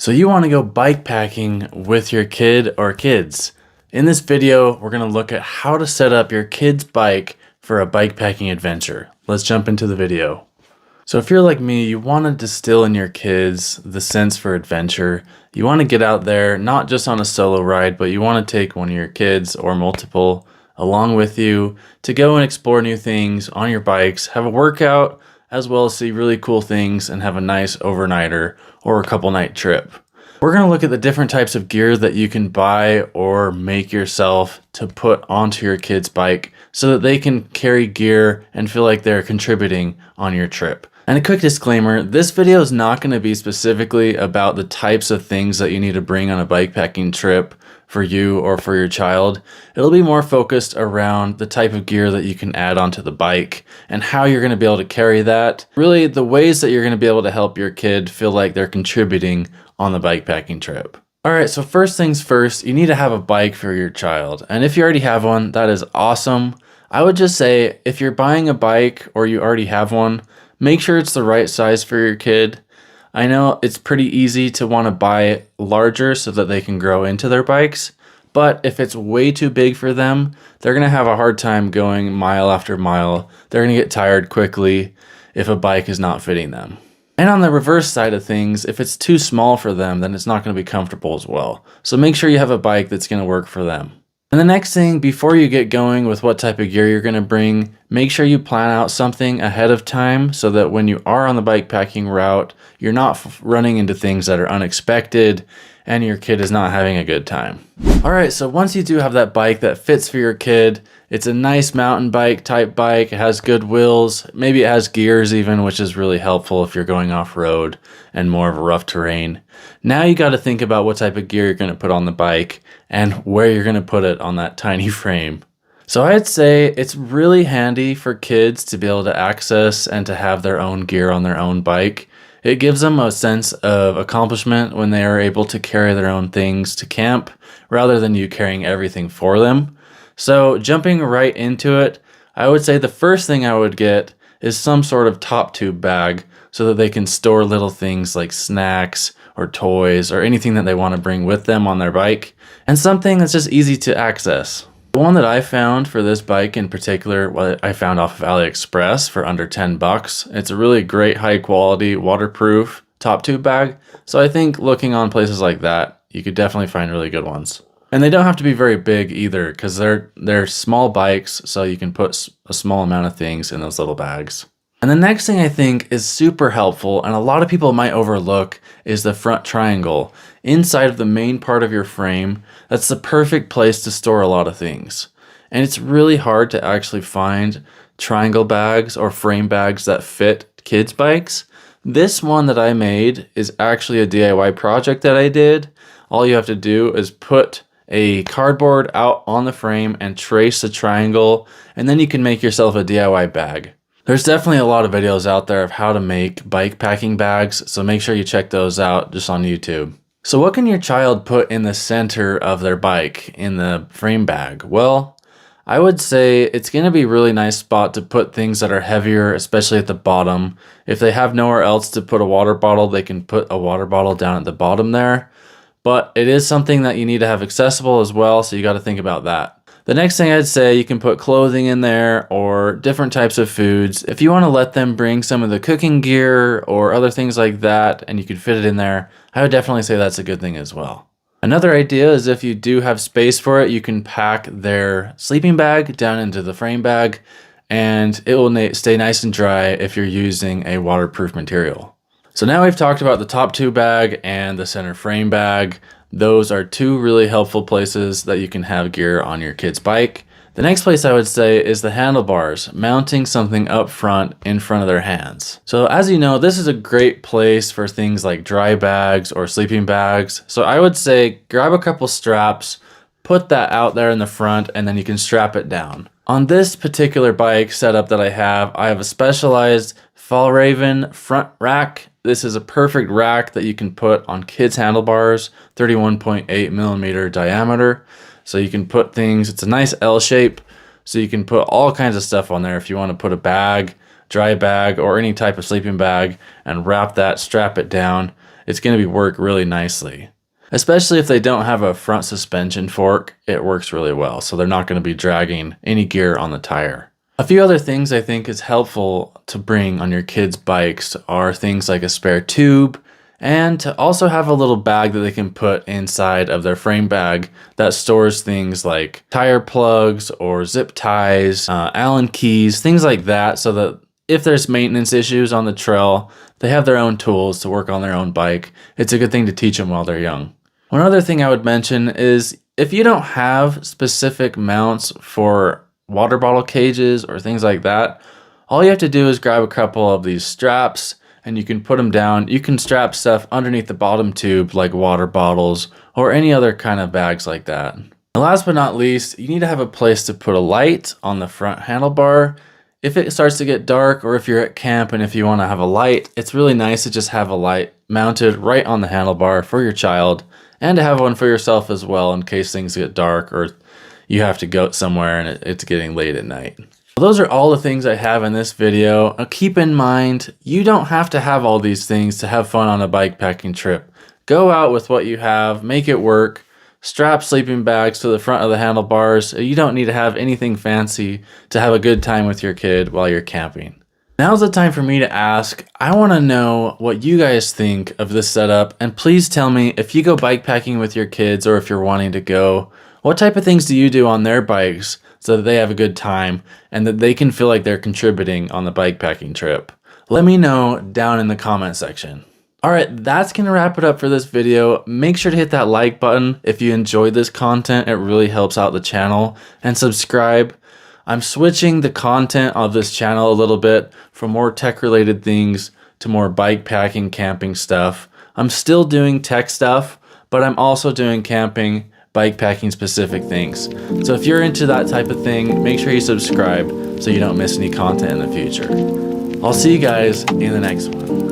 So you want to go bike packing with your kid or kids. In this video, we're going to look at how to set up your kid's bike for a bike packing adventure. Let's jump into the video. So if you're like me, you want to distill in your kids the sense for adventure. You want to get out there, not just on a solo ride, but you want to take one of your kids or multiple along with you to go and explore new things on your bikes, have a workout, as well as see really cool things and have a nice overnighter or a couple night trip. We're going to look at the different types of gear that you can buy or make yourself to put onto your kid's bike so that they can carry gear and feel like they're contributing on your trip. And a quick disclaimer, this video is not going to be specifically about the types of things that you need to bring on a bikepacking trip for you or for your child. It'll be more focused around the type of gear that you can add onto the bike and how you're going to be able to carry that. Really, the ways that you're going to be able to help your kid feel like they're contributing on the bikepacking trip. All right, so first things first, you need to have a bike for your child. And if you already have one, that is awesome. I would just say if you're buying a bike or you already have one, make sure it's the right size for your kid. I know it's pretty easy to want to buy larger so that they can grow into their bikes, but if it's way too big for them, they're going to have a hard time going mile after mile. They're going to get tired quickly if a bike is not fitting them. And on the reverse side of things, if it's too small for them, then it's not going to be comfortable as well. So make sure you have a bike that's going to work for them. And the next thing, before you get going with what type of gear you're going to bring, make sure you plan out something ahead of time so that when you are on the bikepacking route, you're not running into things that are unexpected and your kid is not having a good time. All right, so once you do have that bike that fits for your kid, it's a nice mountain bike type bike, it has good wheels, maybe it has gears even, which is really helpful if you're going off-road and more of a rough terrain. Now you got to think about what type of gear you're going to put on the bike and where you're going to put it on that tiny frame. So I'd say it's really handy for kids to be able to access and to have their own gear on their own bike. It gives them a sense of accomplishment when they are able to carry their own things to camp rather than you carrying everything for them. So jumping right into it, I would say the first thing I would get is some sort of top tube bag so that they can store little things like snacks or toys or anything that they want to bring with them on their bike, and something that's just easy to access. The one that I found for this bike in particular, what I found off of AliExpress for under 10 bucks. It's a really great high quality waterproof top tube bag. So I think looking on places like that, you could definitely find really good ones. And they don't have to be very big either because they're small bikes, so you can put a small amount of things in those little bags. And the next thing I think is super helpful and a lot of people might overlook is the front triangle. Inside of the main part of your frame, that's the perfect place to store a lot of things. And it's really hard to actually find triangle bags or frame bags that fit kids' bikes. This one that I made is actually a DIY project that I did. All you have to do is put a cardboard out on the frame and trace a triangle, and then you can make yourself a DIY bag. There's definitely a lot of videos out there of how to make bike packing bags, so make sure you check those out just on YouTube. So what can your child put in the center of their bike in the frame bag? Well, I would say it's going to be a really nice spot to put things that are heavier, especially at the bottom. If they have nowhere else to put a water bottle, they can put a water bottle down at the bottom there. But it is something that you need to have accessible as well, so you got to think about that. The next thing I'd say, you can put clothing in there or different types of foods. If you want to let them bring some of the cooking gear or other things like that and you can fit it in there, I would definitely say that's a good thing as well. Another idea is if you do have space for it, you can pack their sleeping bag down into the frame bag and it will stay nice and dry if you're using a waterproof material. So now we've talked about the top tube bag and the center frame bag. Those are two really helpful places that you can have gear on your kid's bike. The next place I would say is the handlebars, mounting something up front in front of their hands. So as you know, this is a great place for things like dry bags or sleeping bags. So I would say grab a couple straps, put that out there in the front, and then you can strap it down. On this particular bike setup that I have a specialized Fjallraven front rack. This is a perfect rack that you can put on kids' handlebars, 31.8 millimeter diameter. So you can put things, it's a nice L shape, so you can put all kinds of stuff on there if you want to put a bag, dry bag, or any type of sleeping bag and wrap that, strap it down. it's going to work really nicely. Especially if they don't have a front suspension fork, it works really well. So they're not going to be dragging any gear on the tire. A few other things I think is helpful to bring on your kids' bikes are things like a spare tube, and to also have a little bag that they can put inside of their frame bag that stores things like tire plugs or zip ties, Allen keys, things like that, so that if there's maintenance issues on the trail, they have their own tools to work on their own bike. It's a good thing to teach them while they're young. One other thing I would mention is if you don't have specific mounts for water bottle cages or things like that, all you have to do is grab a couple of these straps and you can put them down. You can strap stuff underneath the bottom tube like water bottles or any other kind of bags like that. And last but not least, you need to have a place to put a light on the front handlebar. If it starts to get dark, or if you're at camp and if you want to have a light, it's really nice to just have a light mounted right on the handlebar for your child, and to have one for yourself as well in case things get dark or you have to go somewhere and it's getting late at night. Those are all the things I have in this video. Keep in mind, you don't have to have all these things to have fun on a bikepacking trip. Go out with what you have, make it work. Strap sleeping bags to the front of the handlebars. You don't need to have anything fancy to have a good time with your kid while you're camping. Now's the time for me to ask. I want to know what you guys think of this setup, and please tell me if you go bikepacking with your kids or if you're wanting to go, what type of things do you do on their bikes so that they have a good time and that they can feel like they're contributing on the bikepacking trip? Let me know down in the comment section. Alright, that's going to wrap it up for this video. Make sure to hit that like button if you enjoyed this content. It really helps out the channel. And subscribe. I'm switching the content of this channel a little bit from more tech related things to more bikepacking, camping stuff. I'm still doing tech stuff, but I'm also doing camping, bikepacking specific things. So if you're into that type of thing, make sure you subscribe so you don't miss any content in the future. I'll see you guys in the next one.